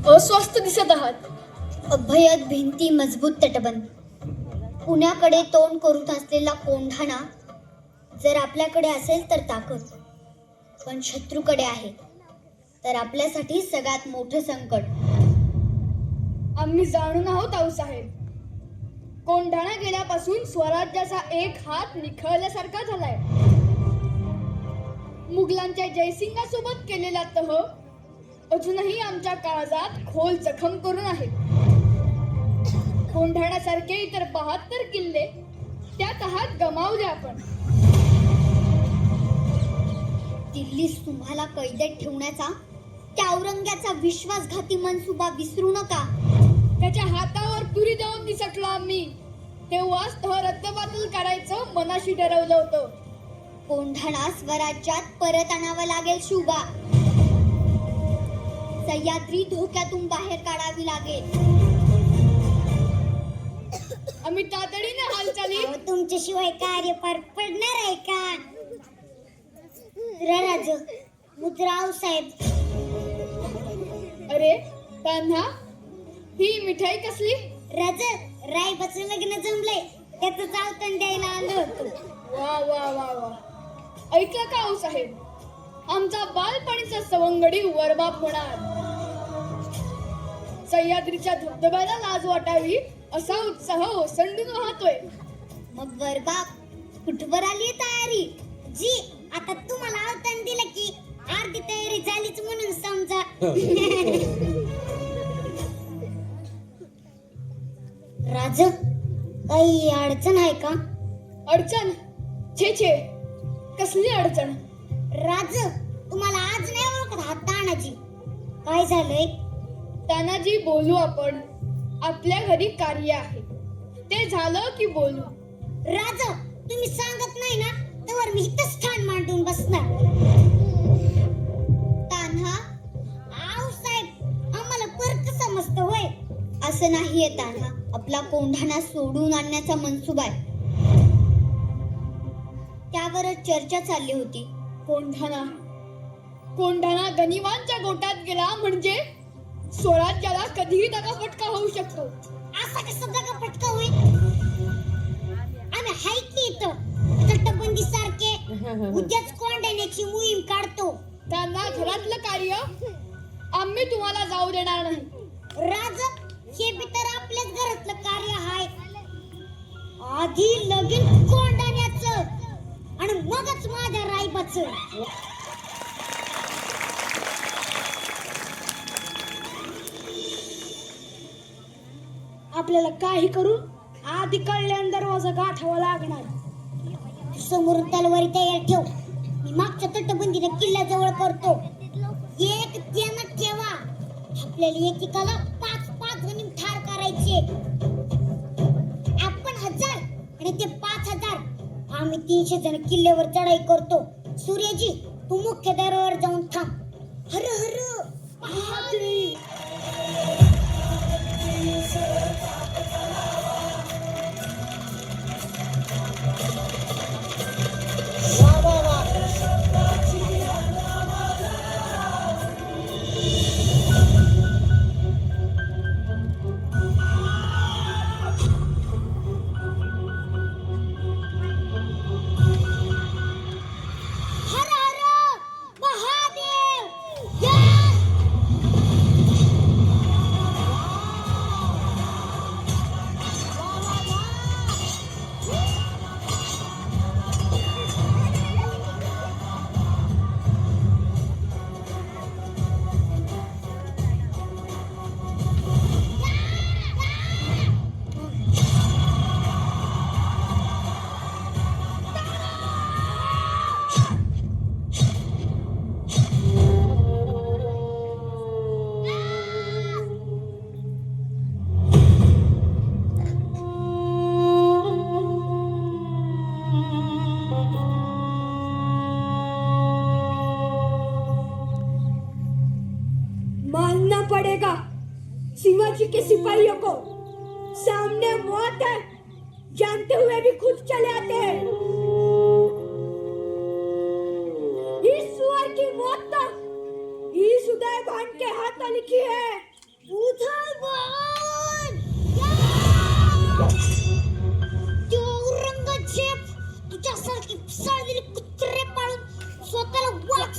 अस्वस्थ दिसत आहात. अभयद भिंती मजबूत तटबंद. पुण्याकडे तोंड करून असलेला कोंढाणा जर आपल्याकडे असेल तर ताकद, पण शत्रूकडे आहे तर आपल्यासाठी सगळ्यात मोठं संकट. आम्ही जाणून आहोत आऊसाहेब. कोंढाणा गेल्यापासून स्वराज्याचा एक हात निखळल्यासारखा झालाय. मुघलांच्या जयसिंगासोबत केलेला तह अजूनही आमच्या काळजात खोल जखम करून आहे. कोंढाण्यासारखे इतर 72 किल्ले त्या तहात गमावले आपण. दिल्लीस तुम्हाला कैदेत ठेवण्याचा त्या औरंग्याचा विश्वासघाती मनसुबा विसरू नका. त्याच्या हातावर तुरी देऊन निसटलो आम्ही. तेव्हाच तह रद्दबातल करायचं मनाशी ठरवलं होतं. कोंढाणा स्वराज्यात परत आणावा लागेल शुभा. सह्याद्री धोक्यातून बाहेर काढावी लागेल. आम्ही तातडीने हालचाली. तुमच्याशिवाय कार्य पार पडणार आहे का? राज मुद्राव साहेब. अरे तान्हा, ही मिठाई कसली? राज रायबाचं लग्न जमलंय, त्याचं चावतण द्यायला आलो होतो. वा वा वा वा. ऐकलं का आऊसाहेब? आमचा बालपणीचा सवंगडी वरबाप होणार. सह्याद्रीच्या धबधब्याला लाज वाटावी असा उत्साह ओसंडून वाहतोय. मग वरबाप कुठवर आली तयारी? जी आता तुम्हाला आवतण दिलं की अर्धी तयारी झालीच म्हणून समजा. राज काही अडचण आहे का? अडचण? छे छे, कसली अडचण? राज तुम्हाला आज नाही ओळखत हा तानाजी. काय झालंय? तानाजी बोलू आपण. आपल्या घरी कार्य आहे, ते झालं की बोलू. राज तुम्ही सांगत नाही ना तर मी इथं स्थान मांडून बसणार. तान्हा आऊ साहेब आम्हाला परत समजतं होय. असं नाहीये तान्हा, आपला कोंढाणा सोडून आणण्याचा मनसुबा आहे. त्यावरच चर्चा चालली होती. कोंढाणा कोंढाणा गनिमांच्या गोटात गेला म्हणजे स्वराज्याला कधीही दगाफटका होऊ शकतो. असा कसा दगाफटका होईल? आम्ही हाय की इथं तटबंदी सारखे उद्याच कोंढाण्याची मोहीम काढतो. त्यांना घरातलं कार्य आम्ही तुम्हाला जाऊ देणार नाही. राज हे बी तर आपल्याच घरातलं कार्य आहे. आधी लगीन कोंढाण्याचं आणि मगच माझ्या रायबाचं. आपल्याला काही करून आधी कळल्यान दरवाजा गाठावा लागणार. समोर तलवारी तयार ठेव. मी मागच्या तटबंदीने किल्ल्याजवळ करतो. एक ध्यानात ठेवा, आपल्याला एकेकाला 5-5 जणी ठार करायचे. आपण 1000 आणि ते 5000. आम्ही 300 जण किल्ल्यावर चढाई करतो. सूर्यजी तू मुख्य दरवाजावर जाऊन थांब. हर हर महादेव. पड़ेगा। शिवाजी के सिपाहियों को सामने मौत है, जानते हुए भी खुद चले आते हैं। इस सुअर की मौत तो इस उदय भान के हाथों लिखी है। उधळवाण! तो औरंगजेब तुझ्यासारखी पिसाळलेली कुत्रे पाळून स्वतःला वाघ